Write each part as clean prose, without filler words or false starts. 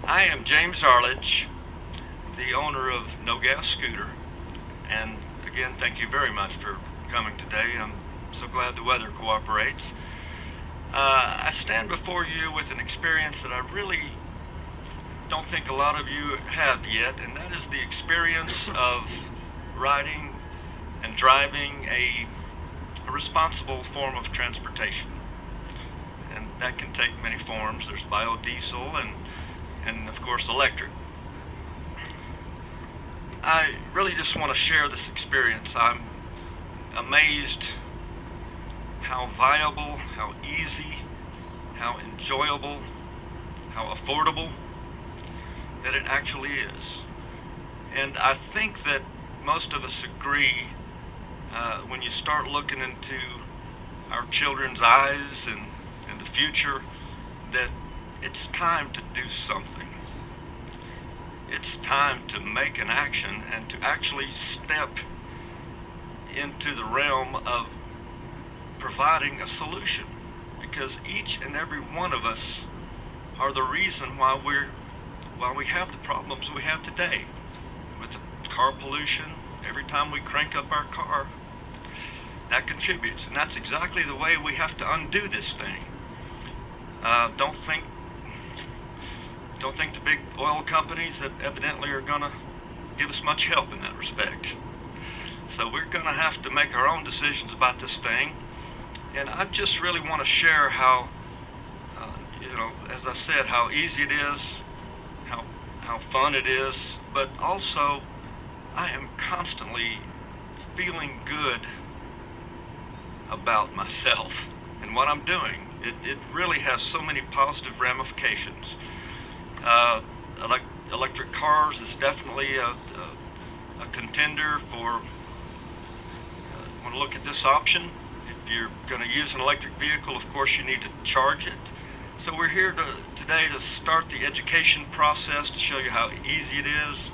I am James Arledge, the owner of No Gas Scooter, and again, thank you very much for coming today. I'm so glad the weather cooperates. I stand before you with an experience that I really don't think a lot of you have yet, and that is the experience of riding and driving a responsible form of transportation. And that can take many forms. There's biodiesel and of course electric. I really just want to share this experience. I'm amazed how viable, how easy, how enjoyable, how affordable that it actually is. And I think that most of us agree when you start looking into our children's eyes and in the future that it's time to do something. It's time to make an action and to actually step into the realm of providing a solution, because each and every one of us are the reason why we have the problems we have today with the car pollution. Every time we crank up our car, that contributes, and that's exactly the way we have to undo this thing. Don't think the big oil companies that evidently are going to give us much help in that respect. So we're going to have to make our own decisions about this thing. And I just really want to share how, as I said, how easy it is, how fun it is, but also I am constantly feeling good about myself and what I'm doing. It really has so many positive ramifications. Electric cars is definitely a contender for, want to look at this option. If you're going to use an electric vehicle, of course you need to charge it. So we're here today to start the education process to show you how easy it is.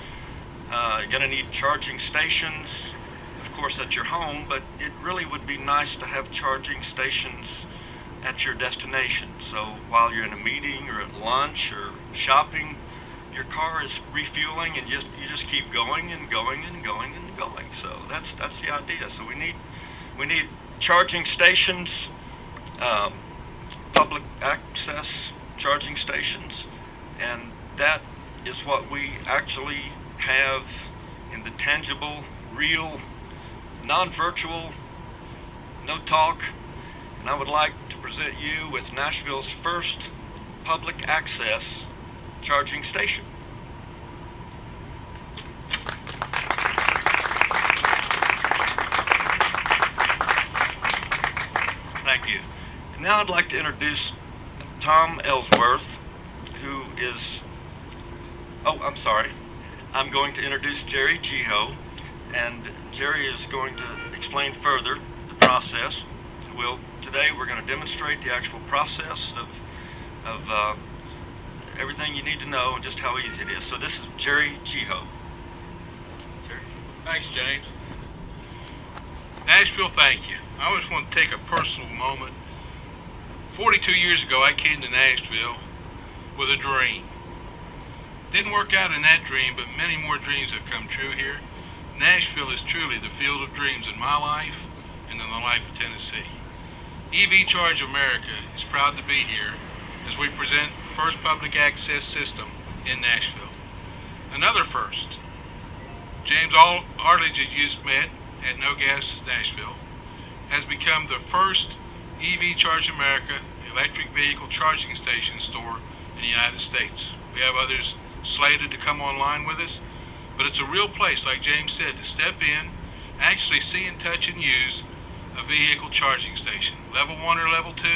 You're going to need charging stations, of course, at your home, but it really would be nice to have charging stations at your destination. So while you're in a meeting or at lunch or shopping, your car is refueling and you just keep going and going and going and going. So that's the idea. So we need charging stations, public access charging stations, and that is what we actually have in the tangible, real, non-virtual, no talk. And I would like to present you with Nashville's first public access charging station. Thank you. And now I'd like to introduce Tom Ellsworth, who is, I'm sorry. I'm going to introduce Jerry Geho, and Jerry is going to explain further the process. Today we're going to demonstrate the actual process of everything you need to know and just how easy it is. So this is Jerry Geho. Jerry. Thanks, James. Nashville, thank you. I always want to take a personal moment. 42 years ago, I came to Nashville with a dream. Didn't work out in that dream, but many more dreams have come true here. Nashville is truly the field of dreams in my life and in the life of Tennessee. EV Charge America is proud to be here as we present the first public access system in Nashville. Another first. James Arledge, that you just met at No Gas Nashville, has become the first EV Charge America electric vehicle charging station store in the United States. We have others slated to come online with us, but it's a real place, like James said, to step in, actually see and touch and use a vehicle charging station, level 1 or level 2,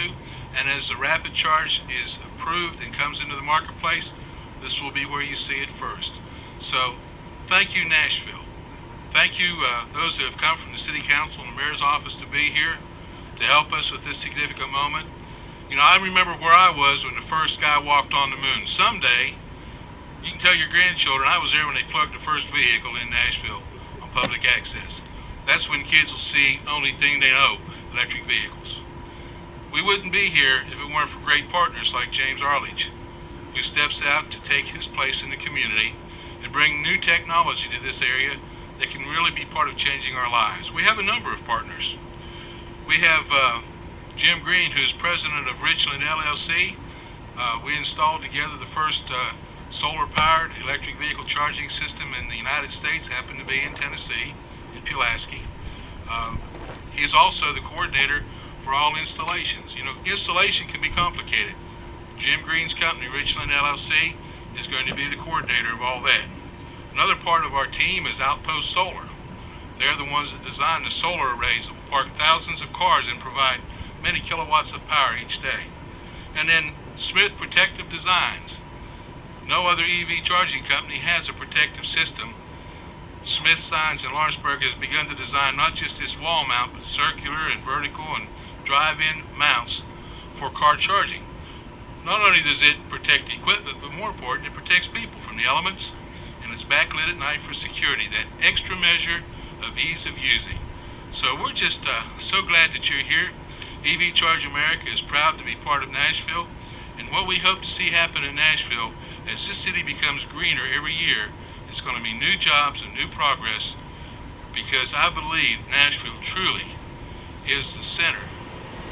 and as the rapid charge is approved and comes into the marketplace, this will be where you see it first. So thank you, Nashville. Thank you those that have come from the City Council and the Mayor's office to be here to help us with this significant moment. I remember where I was when the first guy walked on the moon. Someday, you can tell your grandchildren I was there when they plugged the first vehicle in Nashville on public access. That's when kids will see only thing they know, electric vehicles. We wouldn't be here if it weren't for great partners like James Arledge, who steps out to take his place in the community and bring new technology to this area that can really be part of changing our lives. We have a number of partners. We have Jim Green, who is president of Richland LLC. We installed together the first solar-powered electric vehicle charging system in the United States, happened to be in Tennessee, in Pulaski. He is also the coordinator for all installations. You know, installation can be complicated. Jim Green's company, Richland LLC, is going to be the coordinator of all that. Another part of our team is Outpost Solar. They're the ones that design the solar arrays that will park thousands of cars and provide many kilowatts of power each day. And then Smith Protective Designs. No other EV charging company has a protective system. Smith Signs in Lawrenceburg has begun to design not just this wall mount, but circular and vertical and drive-in mounts for car charging. Not only does it protect equipment, but more important, it protects people from the elements, and it's backlit at night for security, that extra measure of ease of using. So we're just so glad that you're here. EV Charge America is proud to be part of Nashville, and what we hope to see happen in Nashville as this city becomes greener every year, it's going to be new jobs and new progress, because I believe Nashville truly is the center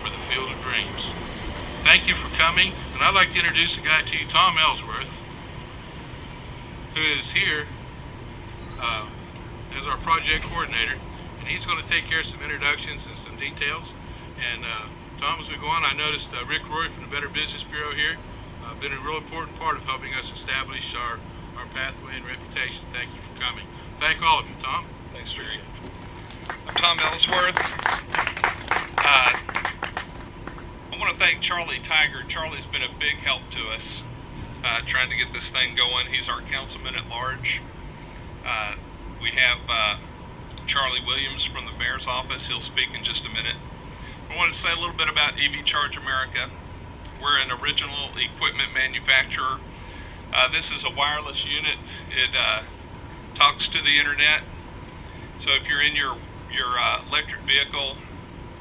for the field of dreams. Thank you for coming, and I'd like to introduce a guy to you, Tom Ellsworth, who is here as our project coordinator, and he's going to take care of some introductions and some details. And Tom, as we go on, I noticed Rick Roy from the Better Business Bureau here, been a real important part of helping us establish our pathway and reputation. Thank you for coming. Thank all of you. Tom? Thanks, Jerry. I'm Tom Ellsworth. I want to thank Charlie Tiger. Charlie's been a big help to us trying to get this thing going. He's our councilman at large. We have Charlie Williams from the mayor's office. He'll speak in just a minute. I wanted to say a little bit about EV Charge America. We're an original equipment manufacturer. This is a wireless unit. It talks to the internet. So if you're in your electric vehicle,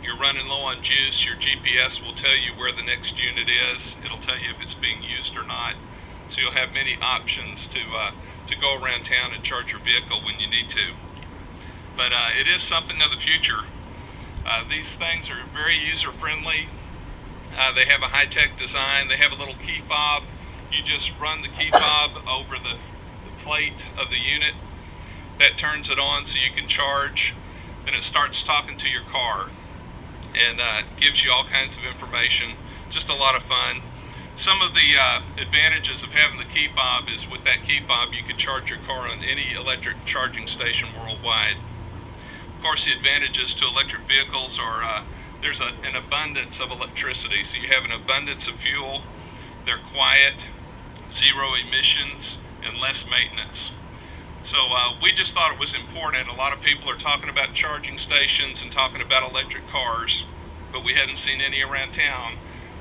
you're running low on juice, your GPS will tell you where the next unit is. It'll tell you if it's being used or not. So you'll have many options to go around town and charge your vehicle when you need to. But it is something of the future. These things are very user-friendly. They have a high-tech design. They have a little key fob. You just run the key fob over the plate of the unit. That turns it on so you can charge. Then it starts talking to your car and gives you all kinds of information. Just a lot of fun. Some of the advantages of having the key fob is with that key fob you can charge your car on any electric charging station worldwide. Of course, the advantages to electric vehicles are there's an abundance of electricity, so you have an abundance of fuel. They're quiet, zero emissions, and less maintenance. So we just thought it was important. A lot of people are talking about charging stations and talking about electric cars, but we hadn't seen any around town.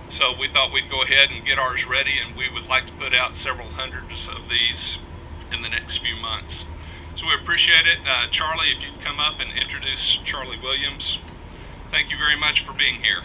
So we thought we'd go ahead and get ours ready, and we would like to put out several hundreds of these in the next few months. So we appreciate it. Charlie, if you'd come up and introduce Charlie Williams. Thank you very much for being here.